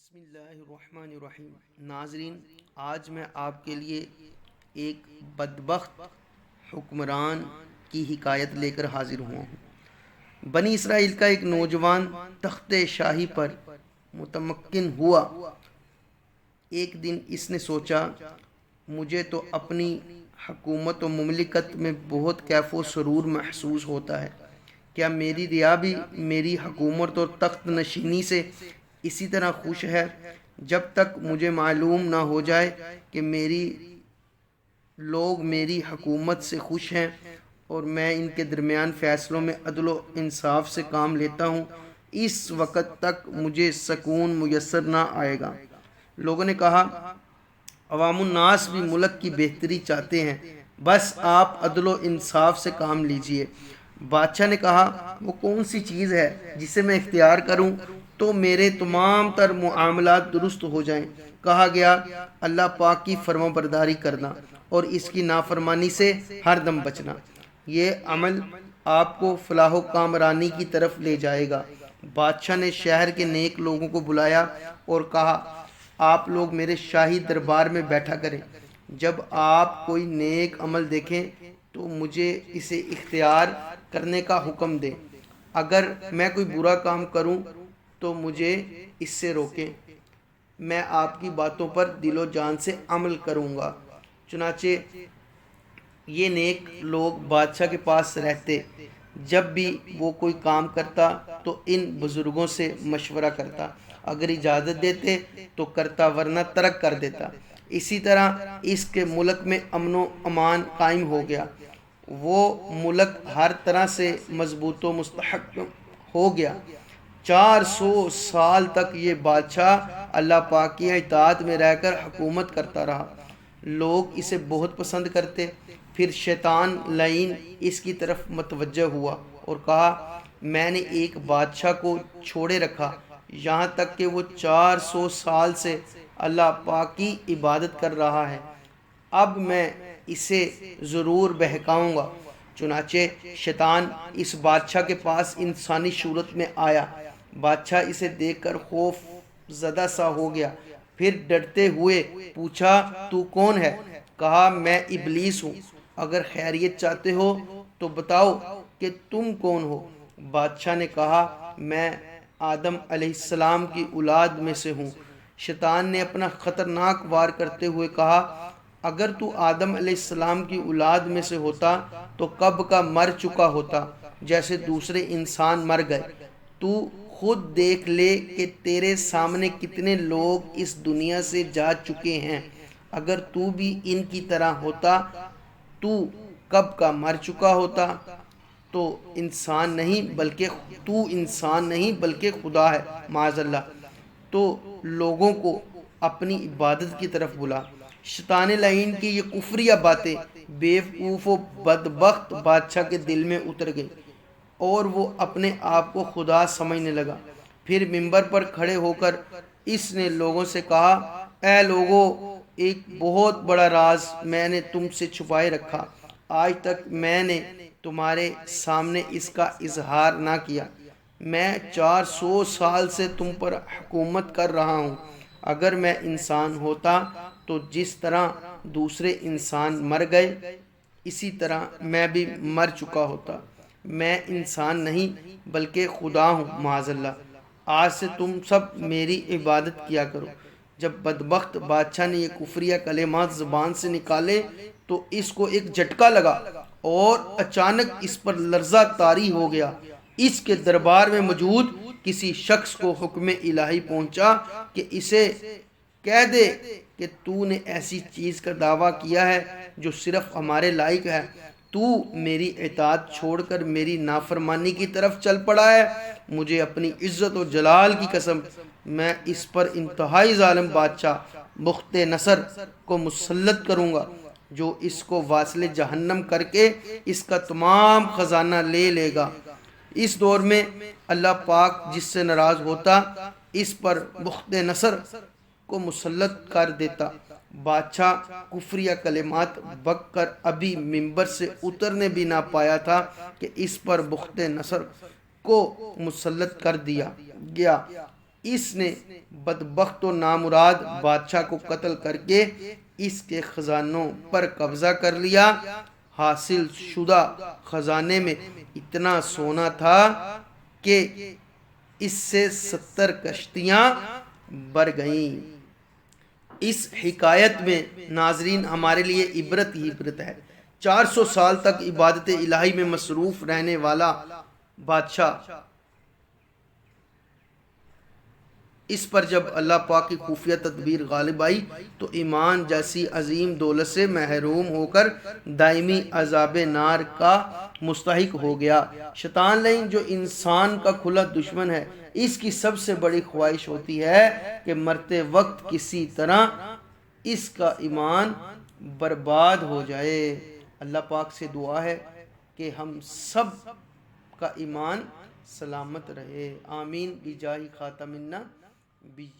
بسم اللہ الرحمن الرحیم۔ ناظرین، آج میں آپ کے لیے ایک بدبخت حکمران کی حکایت لے کر حاضر ہوا ہوں۔ بنی اسرائیل کا ایک نوجوان تخت شاہی پر متمکن ہوا۔ ایک دن اس نے سوچا، مجھے تو اپنی حکومت و مملکت میں بہت کیف و سرور محسوس ہوتا ہے۔ کیا میری رعایا بھی میری حکومت اور تخت نشینی سے اسی طرح خوش ہے؟ جب تک مجھے معلوم نہ ہو جائے کہ لوگ میری حکومت سے خوش ہیں اور میں ان کے درمیان فیصلوں میں عدل و انصاف سے کام لیتا ہوں، اس وقت تک مجھے سکون میسر نہ آئے گا۔ لوگوں نے کہا، عوام الناس بھی ملک کی بہتری چاہتے ہیں، بس آپ عدل و انصاف سے کام لیجئے۔ بادشاہ نے کہا، وہ کون سی چیز ہے جسے میں اختیار کروں تو میرے تمام تر معاملات درست ہو جائیں؟ کہا گیا، اللہ پاک کی فرما برداری کرنا اور اس کی نافرمانی سے ہر دم بچنا۔ یہ عمل آپ کو فلاح و کامرانی کی طرف لے جائے گا۔ بادشاہ نے شہر کے نیک لوگوں کو بلایا اور کہا، آپ لوگ میرے شاہی دربار میں بیٹھا کریں۔ جب آپ کوئی نیک عمل دیکھیں تو مجھے اسے اختیار کرنے کا حکم دیں۔ اگر میں کوئی برا کام کروں تو مجھے اس سے روکیں۔ میں آپ کی باتوں پر دل و جان سے عمل کروں گا۔ چنانچہ یہ نیک لوگ بادشاہ کے پاس رہتے۔ جب بھی وہ کوئی کام کرتا تو ان بزرگوں سے مشورہ کرتا، اگر اجازت دیتے تو کرتا ورنہ ترک کر دیتا۔ اسی طرح اس کے ملک میں امن و امان قائم ہو گیا۔ وہ ملک ہر طرح سے مضبوط و مستحکم ہو گیا۔ 400 سال تک یہ بادشاہ اللہ پاک کی اطاعت میں رہ کر حکومت کرتا رہا۔ لوگ اسے بہت پسند کرتے۔ پھر شیطان لعین اس کی طرف متوجہ ہوا اور کہا، میں نے ایک بادشاہ کو چھوڑے رکھا یہاں تک کہ وہ 400 سال سے اللہ پاک کی عبادت کر رہا ہے، اب میں اسے ضرور بہکاؤں گا۔ چنانچہ شیطان اس بادشاہ کے پاس انسانی صورت میں آیا۔ بادشاہ اسے دیکھ کر خوف زدہ سا ہو گیا، پھر ڈرتے ہوئے پوچھا، تو کون ہے؟ کہا، میں ابلیس ہوں۔ اگر خیریت چاہتے ہو تو بتاؤ کہ تم کون ہو؟ بادشاہ نے کہا، میں آدم علیہ السلام کی اولاد میں سے ہوں۔ شیطان نے اپنا خطرناک وار کرتے ہوئے کہا، اگر تو آدم علیہ السلام کی اولاد میں سے ہوتا تو کب کا مر چکا ہوتا، جیسے دوسرے انسان مر گئے۔ تو خود دیکھ لے کہ تیرے سامنے کتنے لوگ اس دنیا سے جا چکے ہیں۔ اگر تو بھی ان کی طرح ہوتا تو کب کا مر چکا ہوتا۔ تو انسان نہیں بلکہ خدا ہے، معاذ اللہ۔ تو لوگوں کو اپنی عبادت کی طرف بلا۔ شیطان لعین کی یہ کفریہ باتیں بیوقوف و بدبخت بادشاہ کے دل میں اتر گئیں اور وہ اپنے آپ کو خدا سمجھنے لگا۔ پھر منبر پر کھڑے ہو کر اس نے لوگوں سے کہا، اے لوگو، ایک بہت بڑا راز میں نے تم سے چھپائے رکھا۔ آج تک میں نے تمہارے سامنے اس کا اظہار نہ کیا۔ میں 400 سال سے تم پر حکومت کر رہا ہوں۔ اگر میں انسان ہوتا تو جس طرح دوسرے انسان مر گئے اسی طرح میں بھی مر چکا ہوتا۔ میں انسان نہیں بلکہ خدا ہوں، معاذ اللہ۔ آج سے تم سب میری عبادت کیا کرو۔ جب بدبخت بادشاہ نے یہ کفریہ کلمات زبان سے نکالے تو اس کو ایک جھٹکا لگا اور اچانک اس پر لرزہ طاری ہو گیا۔ اس کے دربار میں موجود کسی شخص کو حکم الہی پہنچا کہ اسے کہہ دے کہ تو نے ایسی چیز کا دعویٰ کیا ہے جو صرف ہمارے لائق ہے۔ تو میری اطاعت چھوڑ کر میری نافرمانی کی طرف چل پڑا ہے۔ مجھے اپنی عزت و جلال کی قسم، میں اس پر انتہائی ظالم بادشاہ بخت نصر کو مسلط کروں گا، جو اس کو واصل جہنم کر کے اس کا تمام خزانہ لے لے گا۔ اس دور میں اللہ پاک جس سے ناراض ہوتا اس پر بخت نصر کو مسلط کر دیتا۔ بادشاہ کفریہ کلمات بک کر ابھی منبر سے اترنے بھی نہ پایا تھا کہ اس پر بخت نصر کو مسلط کر دیا گیا۔ اس نے بدبخت و نامراد بادشاہ کو قتل کر کے اس کے خزانوں پر قبضہ کر لیا۔ حاصل شدہ خزانے میں اتنا سونا تھا کہ اس سے 70 کشتیاں بھر گئیں۔ اس حکایت میں ناظرین ہمارے لیے عبرت ہی عبرت ہے۔ 400 سال تک عبادت الہی میں مصروف رہنے والا بادشاہ، اس پر جب اللہ پاک کی خفیہ تدبیر غالب آئی تو ایمان جیسی عظیم دولت سے محروم ہو کر دائمی عذاب نار کا مستحق ہو گیا۔ شیطان لعین جو انسان کا کھلا دشمن ہے، اس کی سب سے بڑی خواہش ہوتی ہے کہ مرتے وقت کسی طرح اس کا ایمان برباد ہو جائے۔ اللہ پاک سے دعا ہے کہ ہم سب کا ایمان سلامت رہے، آمین بجاہ خاتم النبیین۔